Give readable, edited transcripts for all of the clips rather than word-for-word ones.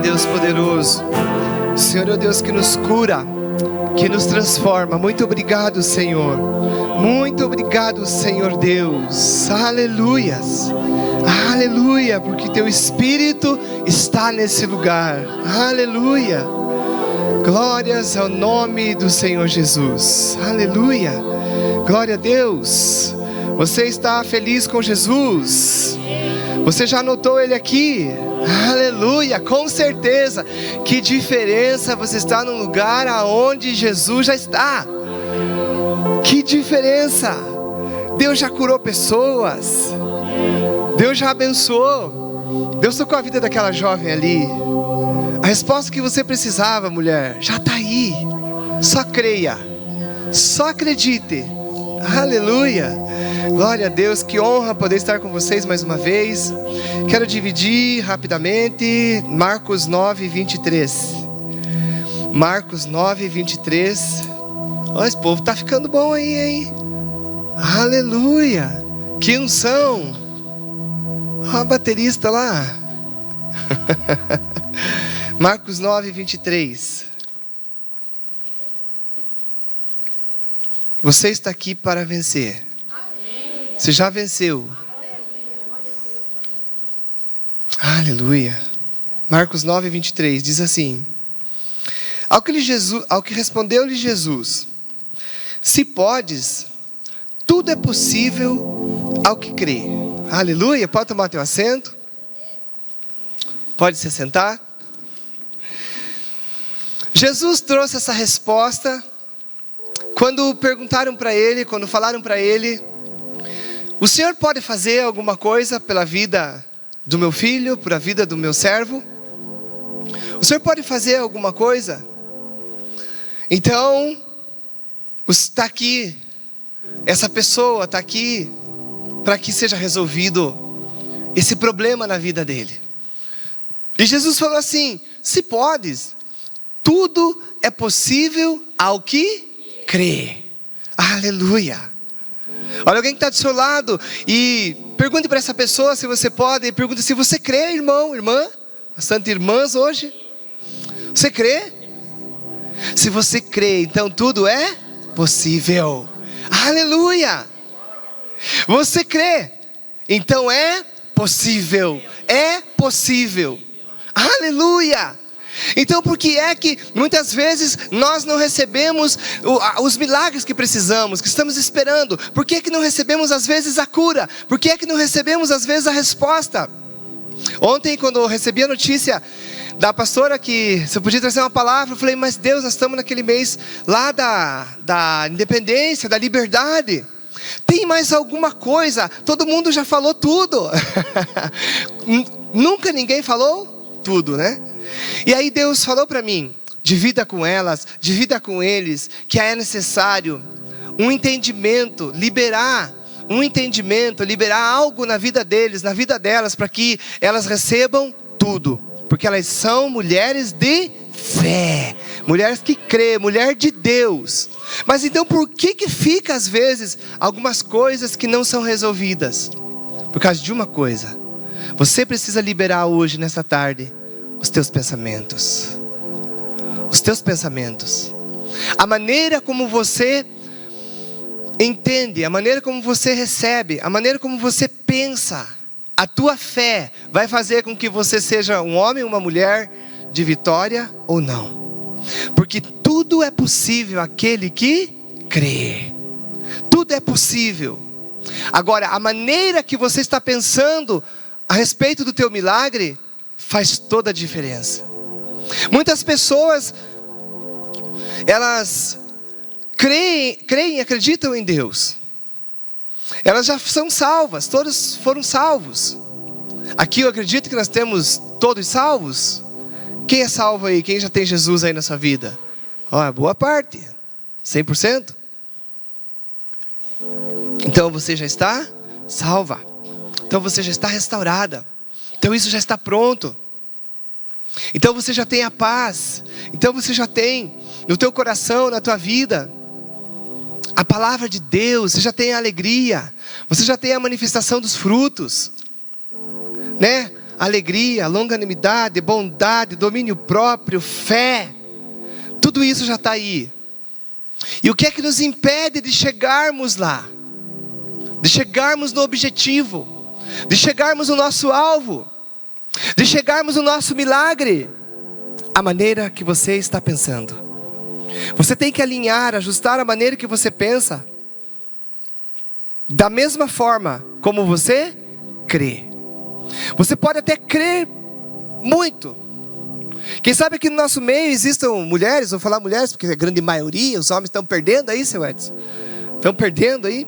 Deus poderoso. O Senhor é o Deus que nos cura, que nos transforma. Muito obrigado, Senhor. Muito obrigado, Senhor Deus. Aleluias. Aleluia, porque Teu Espírito está nesse lugar. Aleluia. Glórias ao nome do Senhor Jesus. Aleluia. Glória a Deus. Você está feliz com Jesus? Você já notou Ele aqui? Aleluia, com certeza. Que diferença você está num lugar aonde Jesus já está. Que diferença. Deus já curou pessoas. Deus já abençoou. Deus tocou a vida daquela jovem ali. A resposta que você precisava, mulher, já está aí. Só creia. Só acredite. Aleluia. Glória a Deus, que honra poder estar com vocês mais uma vez. Quero dividir rapidamente Marcos 9, 23. Marcos 9, 23. Olha, esse povo está ficando bom aí, hein? Aleluia. Que unção. Olha a baterista lá. Marcos 9, 23. Você está aqui para vencer. Você já venceu. Aleluia. Marcos 9, 23 diz assim: Ao que respondeu-lhe Jesus: Se podes, tudo é possível ao que crê. Aleluia. Pode tomar teu assento. Pode se sentar. Jesus trouxe essa resposta quando perguntaram para Ele, quando falaram para Ele: O Senhor pode fazer alguma coisa pela vida do meu filho, pela vida do meu servo? O Senhor pode fazer alguma coisa? Então, está aqui, essa pessoa está aqui para que seja resolvido esse problema na vida dele. E Jesus falou assim: se podes, tudo é possível ao que crê. Aleluia. Olha alguém que está do seu lado e pergunte para essa pessoa se você pode. E pergunte se você crê, irmão, irmã. Bastante irmãs hoje. Você crê? Se você crê, então tudo é possível. Aleluia. Você crê, então é possível. É possível. Aleluia. Então por que é que muitas vezes nós não recebemos os milagres que precisamos, que estamos esperando? Por que é que não recebemos às vezes a cura? Por que é que não recebemos às vezes a resposta? Ontem, quando eu recebi a notícia da pastora que você podia trazer uma palavra, eu falei: mas Deus, nós estamos naquele mês lá da independência, da liberdade. Tem mais alguma coisa? Todo mundo já falou tudo. Nunca ninguém falou tudo, né? E aí Deus falou para mim: divida com elas, divida com eles, que é necessário um entendimento, liberar algo na vida deles, na vida delas, para que elas recebam tudo, porque elas são mulheres de fé, mulheres que crê, mulher de Deus. Mas então por que fica às vezes algumas coisas que não são resolvidas? Por causa de uma coisa: você precisa liberar hoje, nessa tarde, os teus pensamentos. Os teus pensamentos. A maneira como você entende, a maneira como você recebe, a maneira como você pensa. A tua fé vai fazer com que você seja um homem, uma mulher de vitória ou não. Porque tudo é possível àquele que crê. Tudo é possível. Agora, a maneira que você está pensando a respeito do teu milagre faz toda a diferença. Muitas pessoas, elas creem, acreditam em Deus. Elas já são salvas, todos foram salvos. Aqui eu acredito que nós temos todos salvos. Quem é salvo aí? Quem já tem Jesus aí na sua vida? Boa parte, 100%. Então você já está salva. Então você já está restaurada. Então isso já está pronto. Então você já tem a paz. Então você já tem no teu coração, na tua vida, a palavra de Deus. Você já tem a alegria. Você já tem a manifestação dos frutos, né? alegria, longanimidade, bondade, domínio próprio, fé. Tudo isso já está aí. E o que é que nos impede de chegarmos lá? De chegarmos no objetivo, de chegarmos no nosso alvo, de chegarmos no nosso milagre? A maneira que você está pensando. Você tem que alinhar, ajustar a maneira que você pensa, da mesma forma como você crê. Você pode até crer muito. Quem sabe aqui no nosso meio existam mulheres, vou falar mulheres porque é a grande maioria, os homens estão perdendo aí, seu Edson. Estão perdendo aí.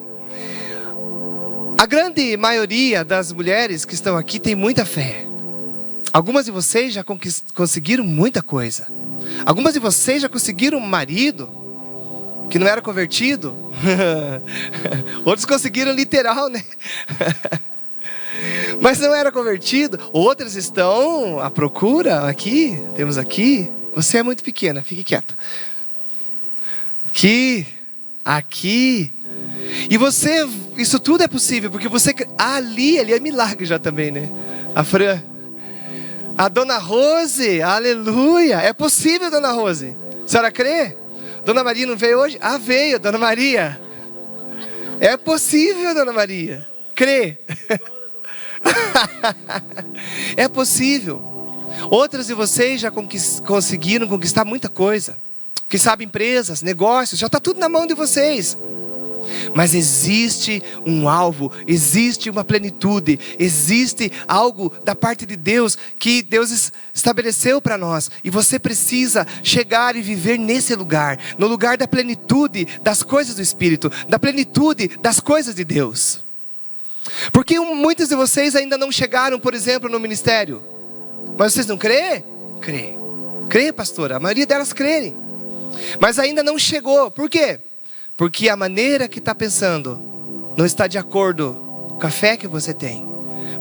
A grande maioria das mulheres que estão aqui tem muita fé. Algumas de vocês já conseguiram muita coisa. Algumas de vocês já conseguiram um marido que não era convertido. Outros conseguiram literal, né? Mas não era convertido. Outras estão à procura aqui. Temos aqui. Você é muito pequena, fique quieta. Aqui. E você, isso tudo é possível, porque você, ali é milagre já também, né? A Fran, a Dona Rose, aleluia. É possível, Dona Rose. A senhora crê? Dona Maria não veio hoje? Ah, veio, Dona Maria. É possível, Dona Maria. Crê. É possível. Outras de vocês já conseguiram conquistar muita coisa. Quem sabe empresas, negócios, já está tudo na mão de vocês. Mas existe um alvo, existe uma plenitude, existe algo da parte de Deus que Deus estabeleceu para nós. E você precisa chegar e viver nesse lugar, no lugar da plenitude das coisas do Espírito, da plenitude das coisas de Deus. Porque muitos de vocês ainda não chegaram, por exemplo, no ministério. Mas vocês não crê? Crê, pastora. A maioria delas crê. Mas ainda não chegou. Por quê? Porque a maneira que está pensando não está de acordo com a fé que você tem.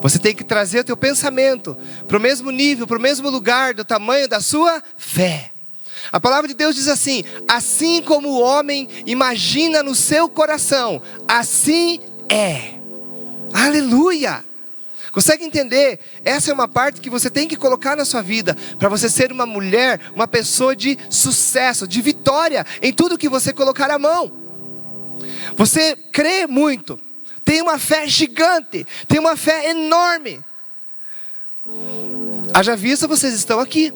Você tem que trazer o teu pensamento para o mesmo nível, para o mesmo lugar, do tamanho da sua fé. A palavra de Deus diz assim: assim como o homem imagina no seu coração, assim é. Aleluia! Consegue entender? Essa é uma parte que você tem que colocar na sua vida, para você ser uma mulher, uma pessoa de sucesso, de vitória, em tudo que você colocar a mão. Você crê muito, tem uma fé gigante, tem uma fé enorme. Haja vista, vocês estão aqui.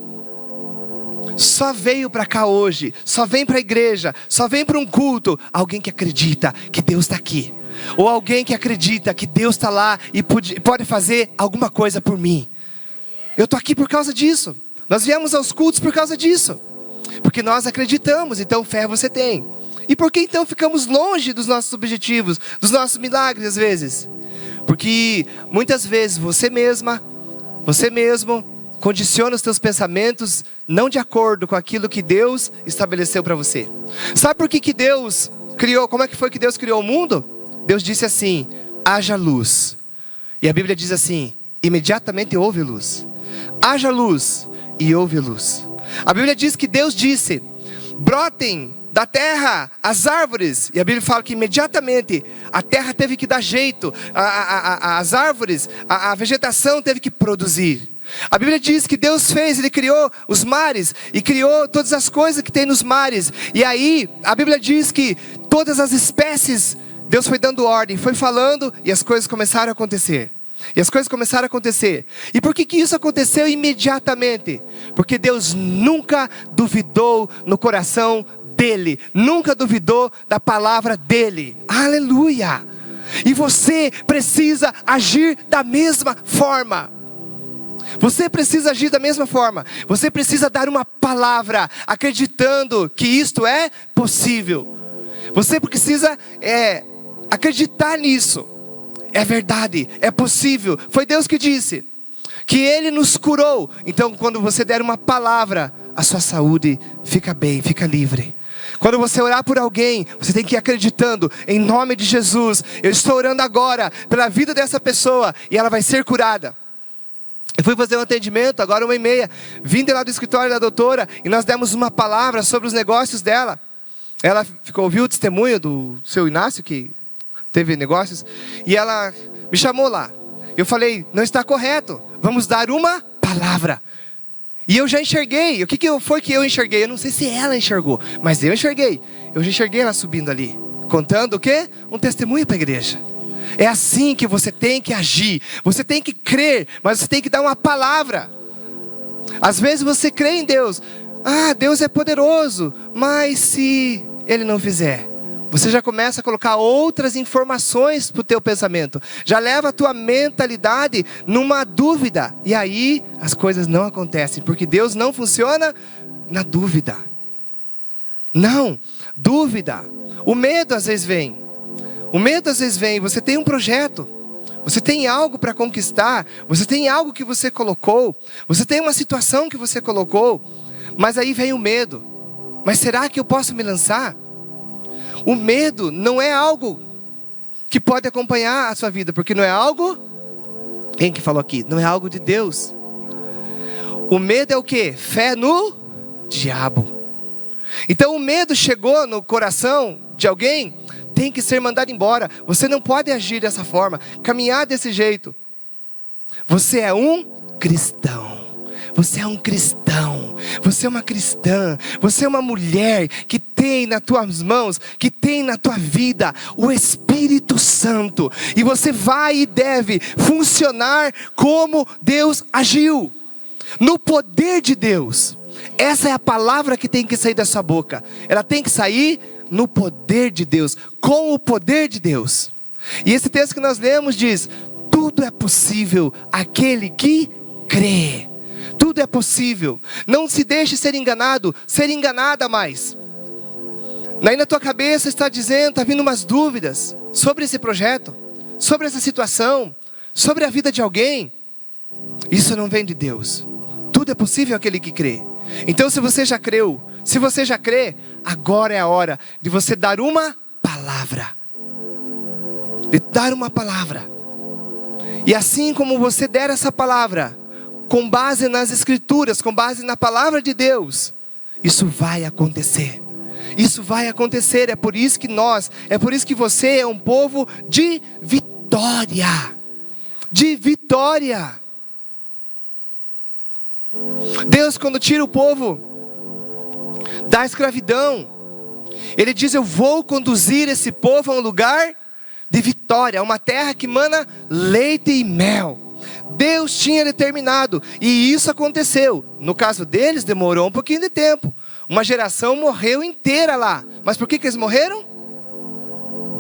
Só veio para cá hoje, só vem para a igreja, só vem para um culto alguém que acredita que Deus está aqui. Ou alguém que acredita que Deus está lá e pode fazer alguma coisa por mim. Eu estou aqui por causa disso. Nós viemos aos cultos por causa disso. Porque nós acreditamos, então fé você tem. E por que então ficamos longe dos nossos objetivos, dos nossos milagres às vezes? Porque muitas vezes você mesmo condiciona os teus pensamentos não de acordo com aquilo que Deus estabeleceu para você. Sabe por que Deus criou, como é que foi que Deus criou o mundo? Deus disse assim: haja luz. E a Bíblia diz assim: imediatamente houve luz. Haja luz e houve luz. A Bíblia diz que Deus disse: brotem da terra as árvores. E a Bíblia fala que imediatamente a terra teve que dar jeito, as árvores, a vegetação teve que produzir. A Bíblia diz que Deus fez, Ele criou os mares e criou todas as coisas que tem nos mares. E aí a Bíblia diz que todas as espécies, Deus foi dando ordem, foi falando e as coisas começaram a acontecer. E por que isso aconteceu imediatamente? Porque Deus nunca duvidou no coração dele, nunca duvidou da palavra dele. Aleluia! E você precisa agir da mesma forma. Você precisa agir da mesma forma. Você precisa dar uma palavra acreditando que isto é possível. Você precisa acreditar nisso. É verdade, é possível. Foi Deus que disse que Ele nos curou. Então quando você der uma palavra, a sua saúde fica bem, fica livre. Quando você orar por alguém, você tem que ir acreditando, em nome de Jesus, eu estou orando agora pela vida dessa pessoa e ela vai ser curada. Eu fui fazer um atendimento, agora 1h30, vim de lá do escritório da doutora e nós demos uma palavra sobre os negócios dela. Ela ouviu o testemunho do seu Inácio, que teve negócios, e ela me chamou lá. Eu falei: não está correto, vamos dar uma palavra. E eu já enxerguei. O que foi que eu enxerguei? Eu não sei se ela enxergou, mas eu enxerguei. Eu já enxerguei ela subindo ali, contando o quê? Um testemunho para a igreja. É assim que você tem que agir. Você tem que crer, mas você tem que dar uma palavra. Às vezes você crê em Deus. Ah, Deus é poderoso, mas se Ele não fizer? Você já começa a colocar outras informações para o teu pensamento. Já leva a tua mentalidade numa dúvida. E aí as coisas não acontecem. Porque Deus não funciona na dúvida. Não, dúvida. O medo às vezes vem. O medo às vezes vem. Você tem um projeto. Você tem algo para conquistar. Você tem algo que você colocou. Você tem uma situação que você colocou. Mas aí vem o medo. Mas será que eu posso me lançar? O medo não é algo que pode acompanhar a sua vida, porque não é algo, quem que falou aqui? Não é algo de Deus. O medo é o quê? Fé no diabo. Então o medo chegou no coração de alguém, tem que ser mandado embora. Você não pode agir dessa forma, caminhar desse jeito. Você é um cristão. Você é um cristão, você é uma cristã, você é uma mulher que tem nas tuas mãos, que tem na tua vida o Espírito Santo. E você vai e deve funcionar como Deus agiu, no poder de Deus. Essa é a palavra que tem que sair da sua boca. Ela tem que sair no poder de Deus, com o poder de Deus. E esse texto que nós lemos diz: tudo é possível àquele que crê. Tudo é possível. Não se deixe ser enganado, ser enganada mais. Aí na tua cabeça está dizendo, está vindo umas dúvidas sobre esse projeto, sobre essa situação, sobre a vida de alguém. Isso não vem de Deus. Tudo é possível àquele que crê. Então se você já creu, se você já crê, agora é a hora de você dar uma palavra. De dar uma palavra. E assim como você der essa palavra, com base nas Escrituras, com base na palavra de Deus, isso vai acontecer. Isso vai acontecer. É por isso que você é um povo de vitória. De vitória. Deus, quando tira o povo da escravidão, Ele diz: eu vou conduzir esse povo a um lugar de vitória, a uma terra que mana leite e mel. Deus tinha determinado, e isso aconteceu. No caso deles, demorou um pouquinho de tempo. Uma geração morreu inteira lá. Mas por que eles morreram?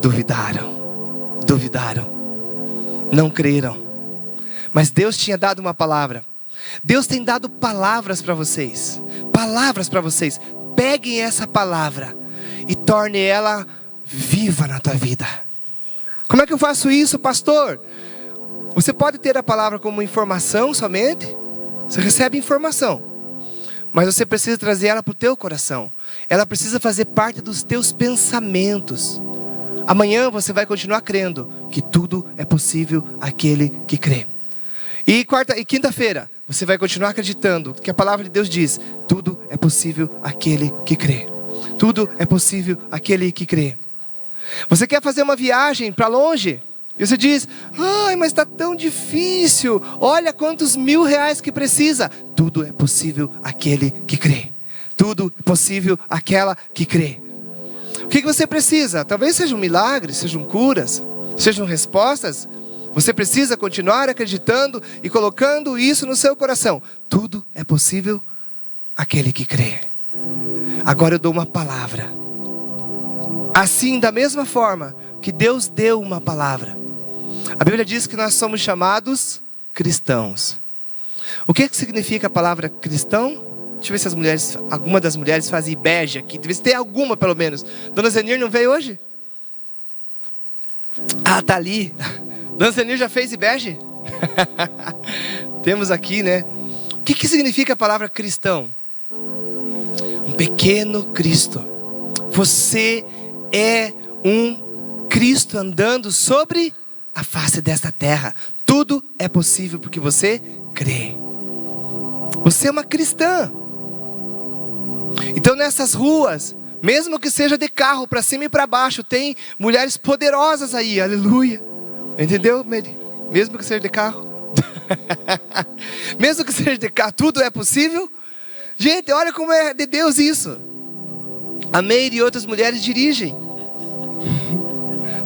Duvidaram. Não creram. Mas Deus tinha dado uma palavra. Deus tem dado palavras para vocês. Palavras para vocês. Peguem essa palavra e torne ela viva na tua vida. Como é que eu faço isso, pastor? Você pode ter a palavra como informação somente. Você recebe informação, mas você precisa trazer ela para o teu coração. Ela precisa fazer parte dos teus pensamentos. Amanhã você vai continuar crendo que tudo é possível àquele que crê. E quinta-feira você vai continuar acreditando que a palavra de Deus diz: tudo é possível àquele que crê. Tudo é possível àquele que crê. Você quer fazer uma viagem para longe? E você diz: ai, mas está tão difícil. Olha quantos R$1.000 que precisa. Tudo é possível àquele que crê. Tudo é possível àquela que crê. O que você precisa? Talvez sejam milagres, sejam curas, sejam respostas. Você precisa continuar acreditando e colocando isso no seu coração. Tudo é possível àquele que crê. Agora eu dou uma palavra. Assim, da mesma forma que Deus deu uma palavra, a Bíblia diz que nós somos chamados cristãos. O que significa a palavra cristão? Deixa eu ver se alguma das mulheres faz IBEJA aqui. Deve ter alguma pelo menos. Dona Zenir não veio hoje? Ah, tá ali. Dona Zenir já fez IBEJA? Temos aqui, né? O que significa a palavra cristão? Um pequeno Cristo. Você é um Cristo andando sobre a face desta terra. Tudo é possível porque você crê. Você é uma cristã. Então nessas ruas, mesmo que seja de carro para cima e para baixo, tem mulheres poderosas aí, aleluia. Entendeu, Mary? Mesmo que seja de carro. Mesmo que seja de cá, tudo é possível. Gente, olha como é de Deus isso. A Meire e outras mulheres dirigem.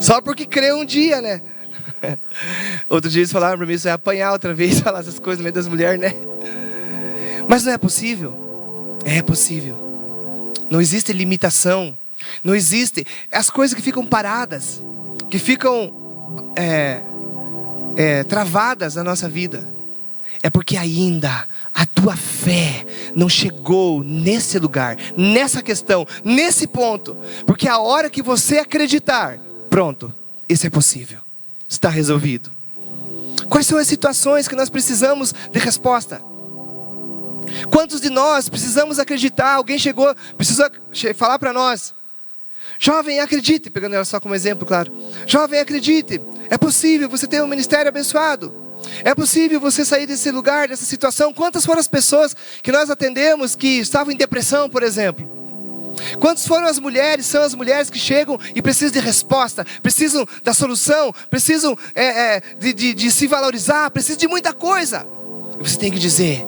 Só porque crê um dia, né? Outro dia eles falaram para mim, isso é apanhar outra vez, falar essas coisas no meio das mulheres, né? Mas não é possível. É possível. Não existe limitação. Não existe. As coisas que ficam paradas, que ficam travadas na nossa vida, é porque ainda a tua fé não chegou nesse lugar, nessa questão, nesse ponto. Porque a hora que você acreditar, pronto, isso é possível. Está resolvido. Quais são as situações que nós precisamos de resposta? Quantos de nós precisamos acreditar? Alguém chegou, precisou falar para nós: jovem, acredite, pegando ela só como exemplo, claro. Jovem, acredite, é possível você ter um ministério abençoado. É possível você sair desse lugar, dessa situação. Quantas foram as pessoas que nós atendemos que estavam em depressão, por exemplo? Quantas foram as mulheres, são as mulheres que chegam e precisam de resposta, precisam da solução, precisam de se valorizar, precisam de muita coisa. E você tem que dizer: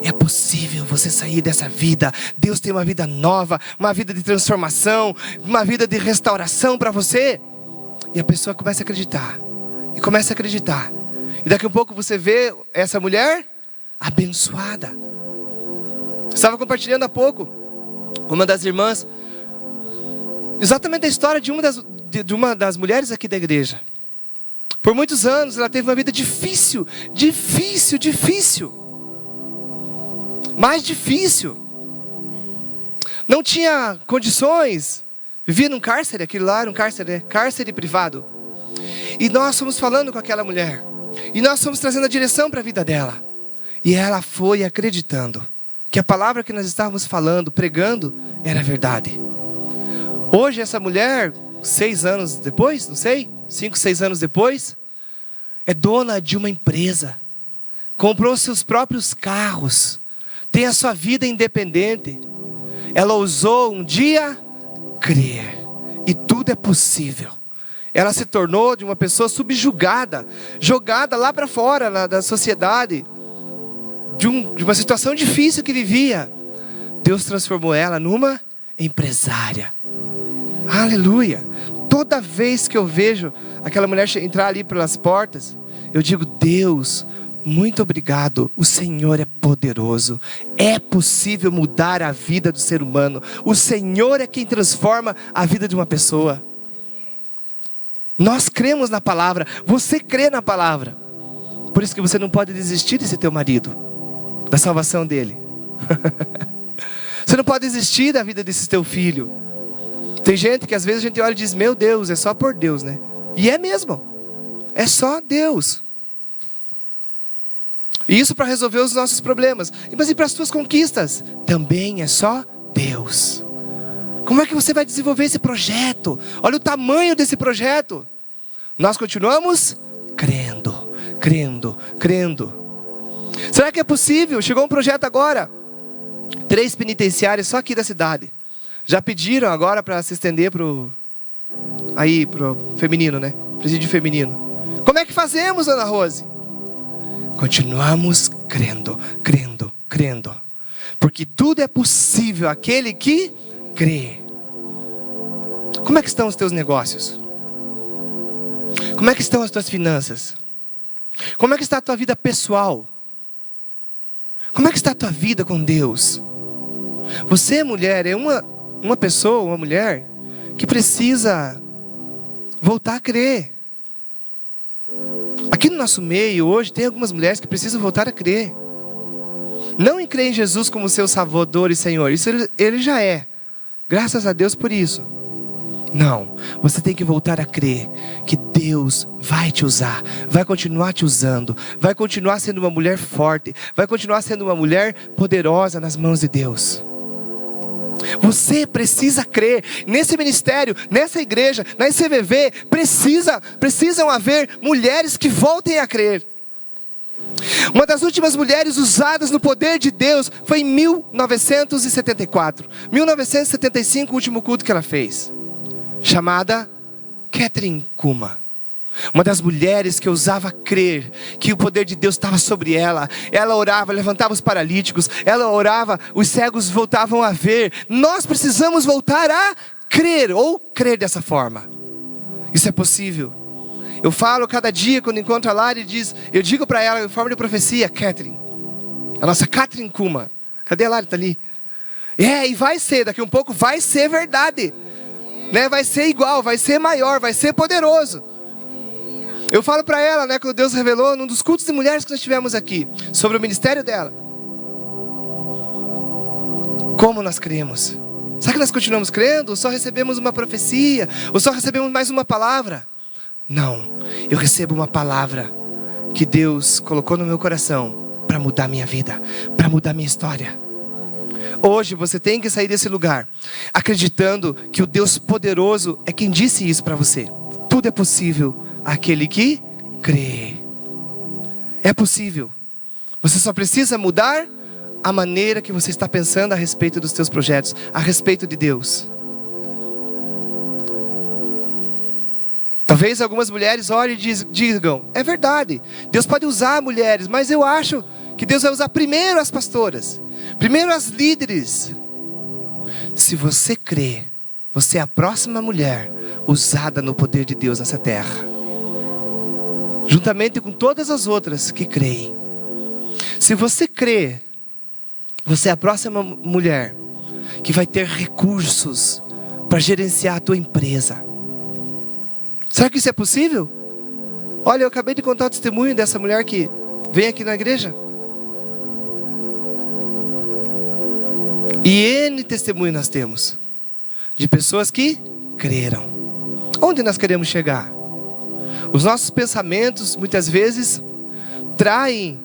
é possível você sair dessa vida. Deus tem uma vida nova, uma vida de transformação, uma vida de restauração para você. E a pessoa começa a acreditar, e começa a acreditar. E daqui a pouco você vê essa mulher abençoada. Estava compartilhando há pouco com uma das irmãs exatamente a história de uma das mulheres aqui da igreja. Por muitos anos ela teve uma vida difícil. Mais difícil. Não tinha condições. Vivia num cárcere, aquilo lá era um cárcere, né? Cárcere privado. E nós fomos falando com aquela mulher. E nós fomos trazendo a direção para a vida dela. E ela foi acreditando que a palavra que nós estávamos falando, pregando, era verdade. Hoje essa mulher, 6 anos depois, não sei, 5, 6 anos depois, é dona de uma empresa. Comprou seus próprios carros. Tem a sua vida independente. Ela ousou um dia crer. E tudo é possível. Ela se tornou de uma pessoa subjugada, jogada lá para fora da sociedade, de uma situação difícil que vivia. Deus transformou ela numa empresária. Aleluia. Toda vez que eu vejo aquela mulher entrar ali pelas portas, eu digo: Deus, muito obrigado, o Senhor é poderoso. É possível mudar a vida do ser humano. O Senhor é quem transforma a vida de uma pessoa. Nós cremos na palavra. Você crê na palavra. Por isso que você não pode desistir desse teu marido, da salvação dele. Você não pode desistir da vida desse teu filho. Tem gente que às vezes a gente olha e diz: meu Deus, é só por Deus, né? E é mesmo. É só Deus. E isso para resolver os nossos problemas. Mas e para as tuas conquistas? Também é só Deus. Como é que você vai desenvolver esse projeto? Olha o tamanho desse projeto. Nós continuamos crendo, crendo, crendo. Será que é possível? Chegou um projeto agora. 3 penitenciárias só aqui da cidade. Já pediram agora para se estender pro feminino, né? Presídio feminino. Como é que fazemos, Ana Rose? Continuamos crendo, crendo, crendo. Porque tudo é possível aquele que crê. Como é que estão os teus negócios? Como é que estão as tuas finanças? Como é que está a tua vida pessoal? Como é que está a tua vida com Deus? Você, mulher, é uma pessoa, uma mulher que precisa voltar a crer. Aqui no nosso meio hoje tem algumas mulheres que precisam voltar a crer. Não em crer em Jesus como seu Salvador e Senhor. Isso ele já é. Graças a Deus por isso. Não, você tem que voltar a crer que Deus vai te usar, vai continuar te usando, vai continuar sendo uma mulher forte, vai continuar sendo uma mulher poderosa nas mãos de Deus. Você precisa crer. Nesse ministério, nessa igreja, na ICVV, precisam haver mulheres que voltem a crer. Uma das últimas mulheres usadas no poder de Deus foi em 1974. 1975, o último culto que ela fez, chamada Kathryn Kuhlman. Uma das mulheres que ousava crer que o poder de Deus estava sobre ela. Ela orava, levantava os paralíticos. Ela orava, os cegos voltavam a ver. Nós precisamos voltar a crer, ou crer dessa forma. Isso é possível. Eu falo cada dia, quando encontro a Lari, eu digo para ela em forma de profecia, Catherine, a nossa Catherine Kuma. Cadê a Lari? Está ali. E vai ser, daqui um pouco vai ser verdade. Né? Vai ser igual, vai ser maior, vai ser poderoso. Eu falo para ela, né, quando Deus revelou num dos cultos de mulheres que nós tivemos aqui, sobre o ministério dela. Como nós cremos? Será que nós continuamos crendo? Ou só recebemos uma profecia? Ou só recebemos mais uma palavra? Não, eu recebo uma palavra que Deus colocou no meu coração para mudar minha vida, para mudar minha história. Hoje você tem que sair desse lugar acreditando que o Deus poderoso é quem disse isso para você. Tudo é possível aquele que crê. É possível. Você só precisa mudar a maneira que você está pensando a respeito dos seus projetos, a respeito de Deus. Talvez algumas mulheres olhem e digam, é verdade, Deus pode usar mulheres, mas eu acho que Deus vai usar primeiro as pastoras, primeiro as líderes. Se você crê, você é a próxima mulher usada no poder de Deus nessa terra, juntamente com todas as outras que creem. Se você crê, você é a próxima mulher que vai ter recursos para gerenciar a tua empresa. Será que isso é possível? Olha, eu acabei de contar o testemunho dessa mulher que vem aqui na igreja. E N testemunho nós temos de pessoas que creram. Onde nós queremos chegar? Os nossos pensamentos muitas vezes traem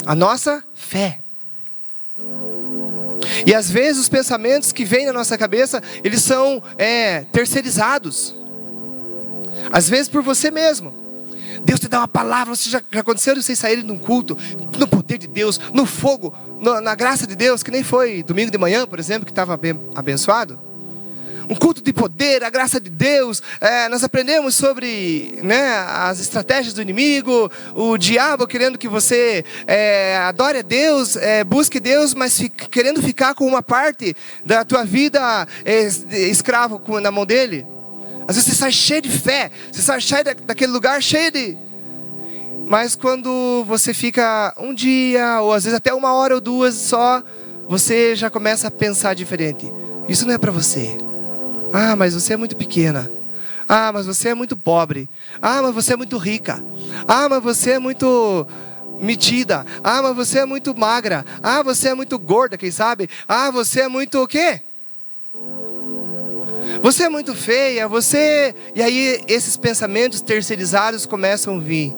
a nossa fé. E às vezes os pensamentos que vêm na nossa cabeça, eles são terceirizados. Às vezes por você mesmo. Deus te dá uma palavra, você já aconteceu de vocês saírem de um culto, no poder de Deus, no fogo, na graça de Deus, que nem foi domingo de manhã, por exemplo, que estava abençoado. Um culto de poder, a graça de Deus. Nós aprendemos sobre, né, as estratégias do inimigo, o diabo querendo que você adore a Deus, busque Deus, mas querendo ficar com uma parte da tua vida escravo na mão dele. Às vezes você sai cheio de fé, você sai cheio daquele lugar cheio de... Mas quando você fica um dia, ou às vezes até 1 hora ou 2 só, você já começa a pensar diferente. Isso não é para você. Ah, mas você é muito pequena. Ah, mas você é muito pobre. Ah, mas você é muito rica. Ah, mas você é muito metida. Ah, mas você é muito magra. Ah, você é muito gorda, quem sabe? Ah, você é muito o quê? Você é muito feia, você... E aí esses pensamentos terceirizados começam a vir.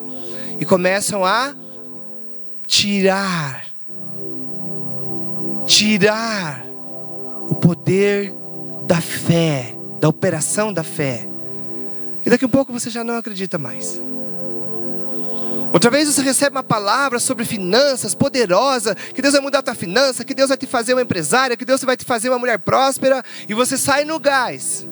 E começam a tirar o poder da fé, da operação da fé. E daqui a pouco você já não acredita mais. Outra vez você recebe uma palavra sobre finanças poderosa, que Deus vai mudar a tua finança, que Deus vai te fazer uma empresária, que Deus vai te fazer uma mulher próspera, e você sai no gás.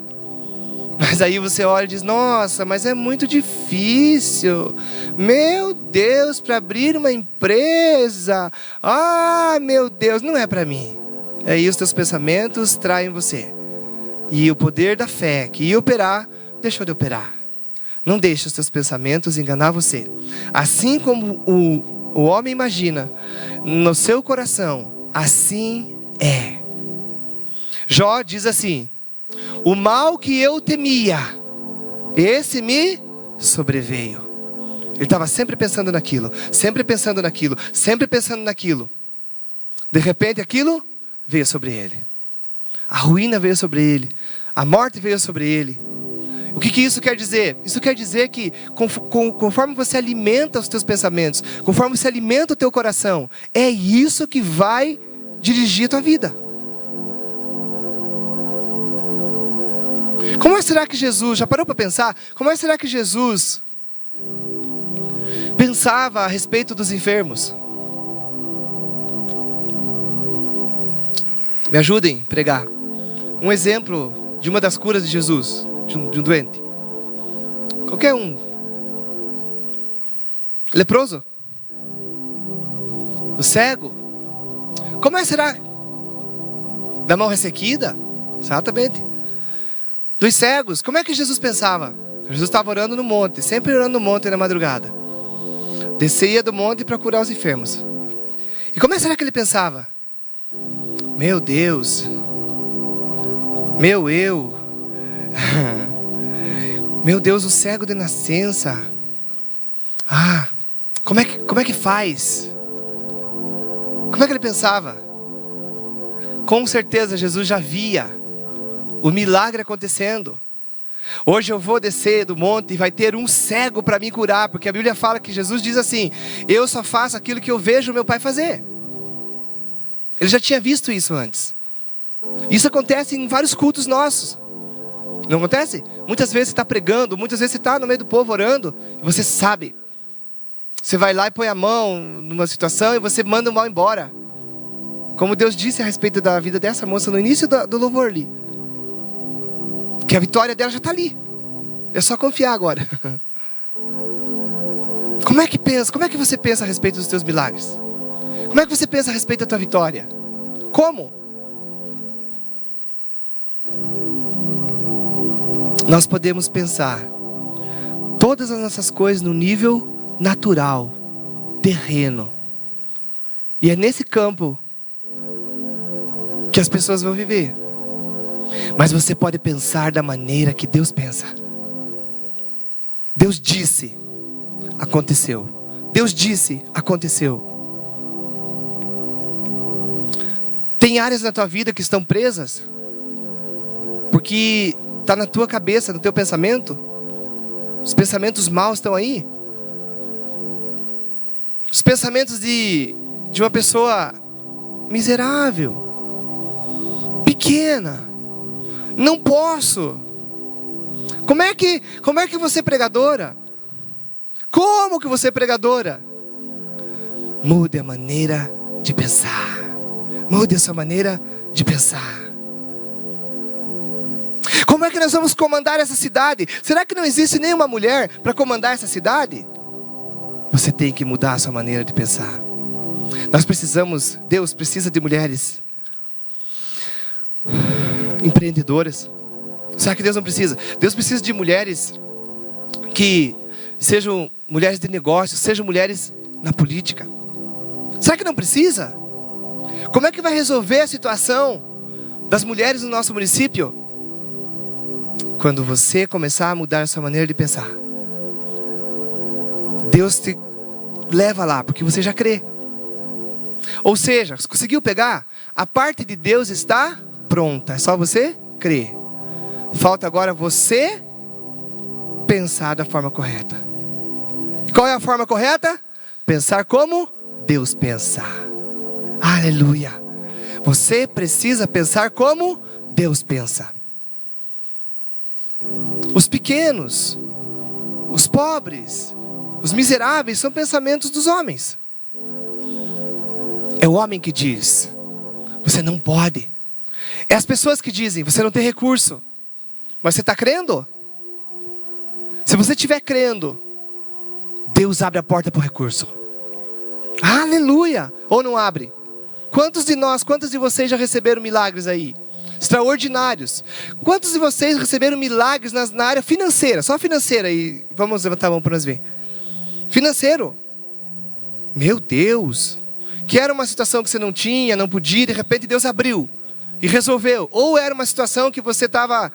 Mas aí você olha e diz, nossa, mas é muito difícil. Meu Deus, para abrir uma empresa. Ah, meu Deus, não é para mim. Aí os teus pensamentos traem você. E o poder da fé que ia operar, deixou de operar. Não deixe os teus pensamentos enganar você. Assim como o homem imagina no seu coração, assim é. Jó diz assim, o mal que eu temia, esse me sobreveio. Ele estava sempre pensando naquilo, sempre pensando naquilo, sempre pensando naquilo. De repente aquilo veio sobre ele. A ruína veio sobre ele. A morte veio sobre ele. O que isso quer dizer? Isso quer dizer que conforme você alimenta os teus pensamentos, conforme você alimenta o teu coração, é isso que vai dirigir a tua vida. Como será que Jesus, já parou para pensar? Como será que Jesus pensava a respeito dos enfermos? Me ajudem a pregar. Um exemplo de uma das curas de Jesus, de um doente. Qualquer um. Leproso? O cego? Como é será? Da mão ressequida? Exatamente. Dos cegos, como é que Jesus pensava? Jesus estava orando no monte, sempre orando no monte na madrugada. Descia do monte para curar os enfermos. E como é será que ele pensava? Meu Deus, meu eu, meu Deus, o cego de nascença. Como é que faz? Como é que ele pensava? Com certeza Jesus já via o milagre acontecendo. Hoje eu vou descer do monte e vai ter um cego para me curar, porque a Bíblia fala que Jesus diz assim: eu só faço aquilo que eu vejo meu Pai fazer. Ele já tinha visto isso antes. Isso acontece em vários cultos nossos. Não acontece? Muitas vezes você está pregando, muitas vezes você está no meio do povo orando, e você sabe. Você vai lá e põe a mão numa situação e você manda o mal embora. Como Deus disse a respeito da vida dessa moça no início do louvor ali. Que a vitória dela já está ali. É só confiar agora. Como é que pensa? Como é que você pensa a respeito dos teus milagres? Como é que você pensa a respeito da tua vitória? Como? Nós podemos pensar todas as nossas coisas no nível natural, terreno. E é nesse campo que as pessoas vão viver. Mas você pode pensar da maneira que Deus pensa. Deus disse, aconteceu. Deus disse, aconteceu. Tem áreas na tua vida que estão presas, porque está na tua cabeça, no teu pensamento. Os pensamentos maus estão aí. Os pensamentos de uma pessoa miserável, pequena. Não posso. Como é que você é pregadora? Como que você é pregadora? Mude a maneira de pensar. Mude a sua maneira de pensar. Como é que nós vamos comandar essa cidade? Será que não existe nenhuma mulher para comandar essa cidade? Você tem que mudar a sua maneira de pensar. Deus precisa de mulheres empreendedoras. Será que Deus não precisa? Deus precisa de mulheres que sejam mulheres de negócios, sejam mulheres na política. Será que não precisa? Como é que vai resolver a situação das mulheres no nosso município? Quando você começar a mudar a sua maneira de pensar. Deus te leva lá, porque você já crê. Ou seja, conseguiu pegar? A parte de Deus está pronta, é só você crer. Falta agora você pensar da forma correta. E qual é a forma correta? Pensar como Deus pensa. Aleluia. Você precisa pensar como Deus pensa. Os pequenos, os pobres, os miseráveis são pensamentos dos homens. É o homem que diz: você não pode. É as pessoas que dizem: você não tem recurso. Mas você está crendo? Se você estiver crendo, Deus abre a porta para o recurso. Aleluia! Ou não abre? Quantos de vocês já receberam milagres aí? Extraordinários. Quantos de vocês receberam milagres na área financeira? Só financeira. E vamos levantar a mão para nós ver. Financeiro. Meu Deus. Que era uma situação que você não tinha, não podia, de repente Deus abriu e resolveu. Ou era uma situação que você estava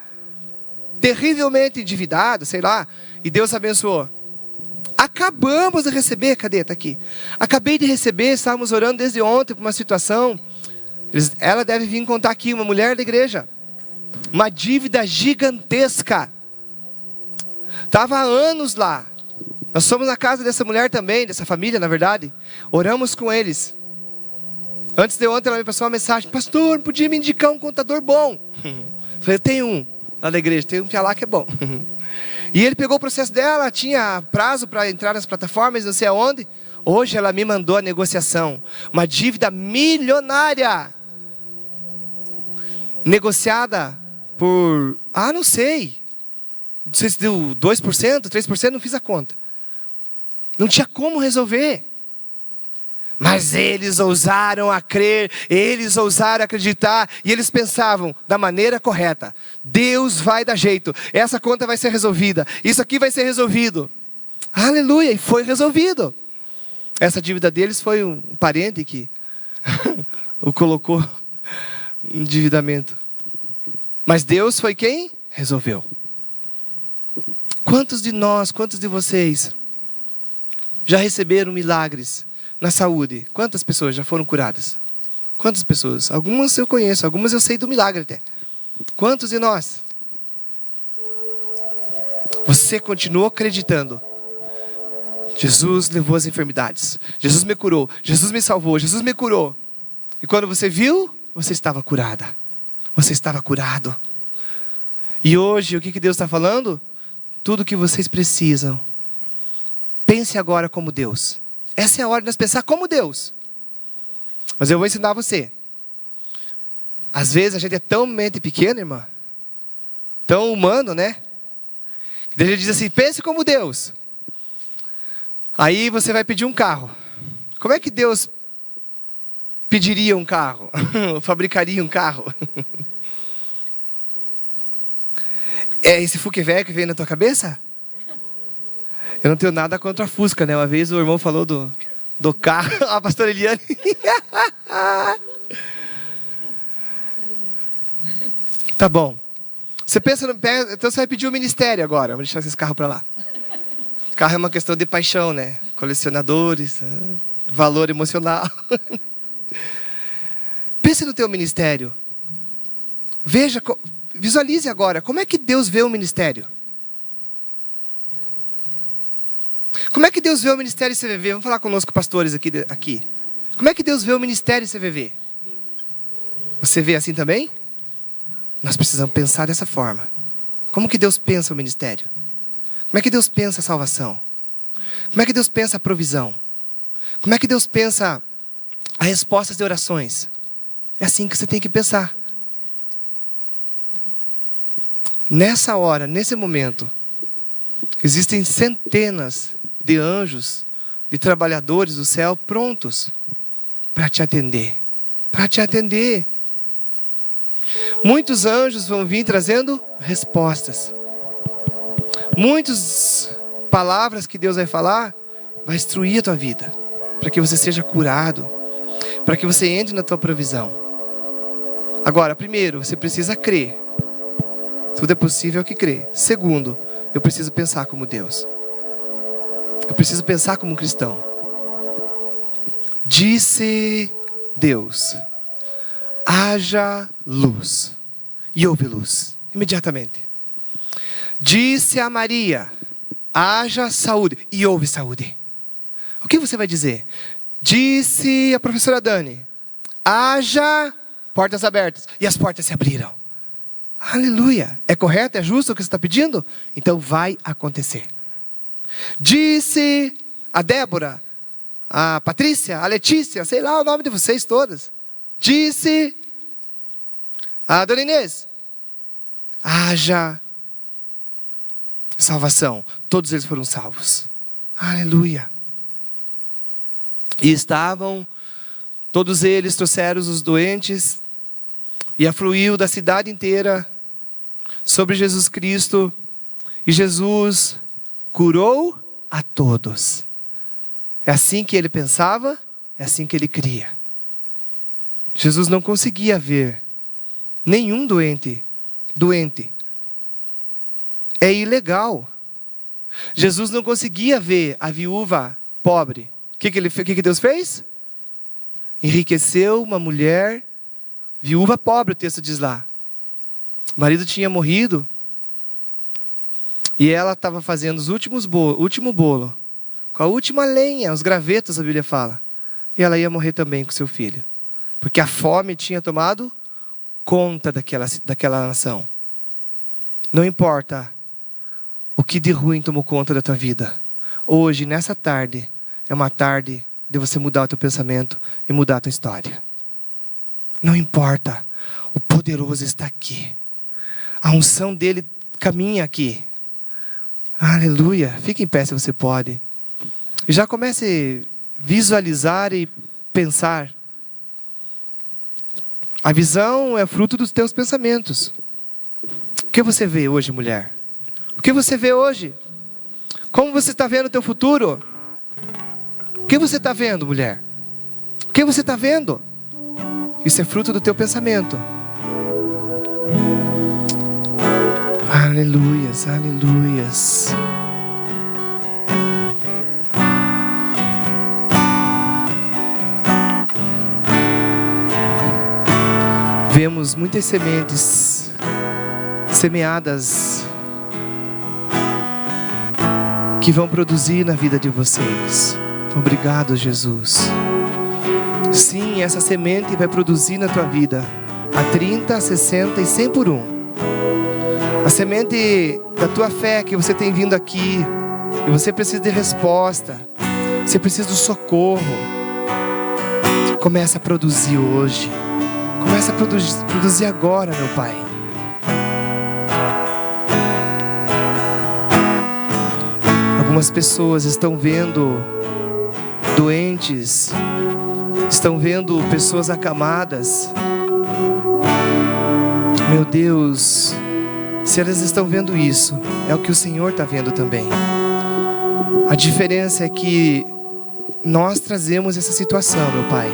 terrivelmente endividado, sei lá, e Deus abençoou. Acabamos de receber, cadê? Está aqui. Acabei de receber, estávamos orando desde ontem por uma situação. Ela deve vir contar aqui, uma mulher da igreja. Uma dívida gigantesca. Estava há anos lá. Nós fomos na casa dessa mulher também, dessa família, na verdade. Oramos com eles. Antes de ontem ela me passou uma mensagem: pastor, podia me indicar um contador bom? Falei: eu tenho um lá da igreja, tem um que é lá que é bom. E ele pegou o processo dela, tinha prazo para entrar nas plataformas, não sei aonde. Hoje ela me mandou a negociação. Uma dívida milionária. Negociada por, não sei. Não sei se deu 2%, 3%, não fiz a conta. Não tinha como resolver. Mas eles ousaram a crer, eles ousaram a acreditar, e eles pensavam da maneira correta: Deus vai dar jeito, essa conta vai ser resolvida, isso aqui vai ser resolvido. Aleluia, e foi resolvido. Essa dívida deles foi um parente que o colocou em endividamento. Mas Deus foi quem resolveu. Quantos de nós, quantos de vocês já receberam milagres na saúde? Quantas pessoas já foram curadas? Quantas pessoas? Algumas eu conheço, algumas eu sei do milagre até. Quantos de nós? Você continuou acreditando. Jesus levou as enfermidades. Jesus me curou. Jesus me salvou. Jesus me curou. E quando você viu, você estava curada. Você estava curado. E hoje, o que Deus está falando? Tudo o que vocês precisam. Pense agora como Deus. Essa é a hora de nós pensar como Deus. Mas eu vou ensinar você. Às vezes a gente é tão mente pequena, irmã. Tão humano, né? Que a gente diz assim, pense como Deus. Aí você vai pedir um carro. Como é que Deus pediria um carro? Fabricaria um carro? É esse Fusca velho que veio na tua cabeça? Eu não tenho nada contra a Fusca, né? Uma vez o irmão falou do carro. A pastora Eliane. Tá bom. Você pensa no... Então você vai pedir o ministério agora. Vamos deixar esses carros para lá. Carro é uma questão de paixão, né? Colecionadores, valor emocional. Pense no teu ministério. Veja, visualize agora. Como é que Deus vê o ministério? Como é que Deus vê o ministério CVV? Vamos falar conosco, pastores, aqui. Como é que Deus vê o ministério CVV? Você vê assim também? Nós precisamos pensar dessa forma. Como que Deus pensa o ministério? Como é que Deus pensa a salvação? Como é que Deus pensa a provisão? Como é que Deus pensa as respostas de orações? É assim que você tem que pensar. Nessa hora, nesse momento, existem centenas de anjos, de trabalhadores do céu prontos para te atender. Para te atender. Muitos anjos vão vir trazendo respostas. Muitas palavras que Deus vai falar, vai instruir a tua vida. Para que você seja curado. Para que você entre na tua provisão. Agora, primeiro, você precisa crer. Tudo é possível que crer. Segundo, eu preciso pensar como Deus. Eu preciso pensar como um cristão. Disse Deus: haja luz. E houve luz. Imediatamente. Disse a Maria: haja saúde. E houve saúde. O que você vai dizer? Disse a professora Dani: haja portas abertas. E as portas se abriram. Aleluia. É correto? É justo o que você está pedindo? Então vai acontecer. Disse a Débora, a Patrícia, a Letícia, sei lá o nome de vocês todas. Disse a Dona Inês: haja salvação. Todos eles foram salvos. Aleluia. E estavam, todos eles trouxeram os doentes, e afluiu da cidade inteira sobre Jesus Cristo, e Jesus curou a todos. É assim que ele pensava, é assim que ele cria. Jesus não conseguia ver nenhum doente. É ilegal. Jesus não conseguia ver a viúva pobre. O que Deus fez? Enriqueceu uma mulher viúva pobre, o texto diz lá. O marido tinha morrido. E ela estava fazendo os último bolo. Com a última lenha, os gravetos, a Bíblia fala. E ela ia morrer também com seu filho. Porque a fome tinha tomado conta daquela nação. Não importa o que de ruim tomou conta da tua vida. Hoje, nessa tarde, é uma tarde de você mudar o teu pensamento e mudar a tua história. Não importa. O poderoso está aqui. A unção dele caminha aqui. Aleluia. Fique em pé se você pode. E já comece a visualizar e pensar. A visão é fruto dos teus pensamentos. O que você vê hoje, mulher? O que você vê hoje? Como você está vendo o teu futuro? O que você está vendo, mulher? O que você está vendo? Isso é fruto do teu pensamento. Aleluias, aleluias. Vemos muitas sementes semeadas que vão produzir na vida de vocês. Obrigado, Jesus. Sim, essa semente vai produzir na tua vida a 30, 60 e 100 por 1. A semente da tua fé que você tem vindo aqui, e você precisa de resposta, você precisa do socorro. Começa a produzir hoje. Começa a produzir agora, meu Pai. Algumas pessoas estão vendo doentes, estão vendo pessoas acamadas. Meu Deus, se elas estão vendo isso, é o que o Senhor está vendo também. A diferença é que nós trazemos essa situação, meu Pai,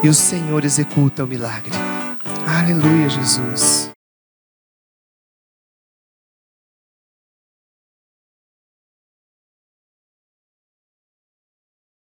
e o Senhor executa o milagre. Aleluia, Jesus.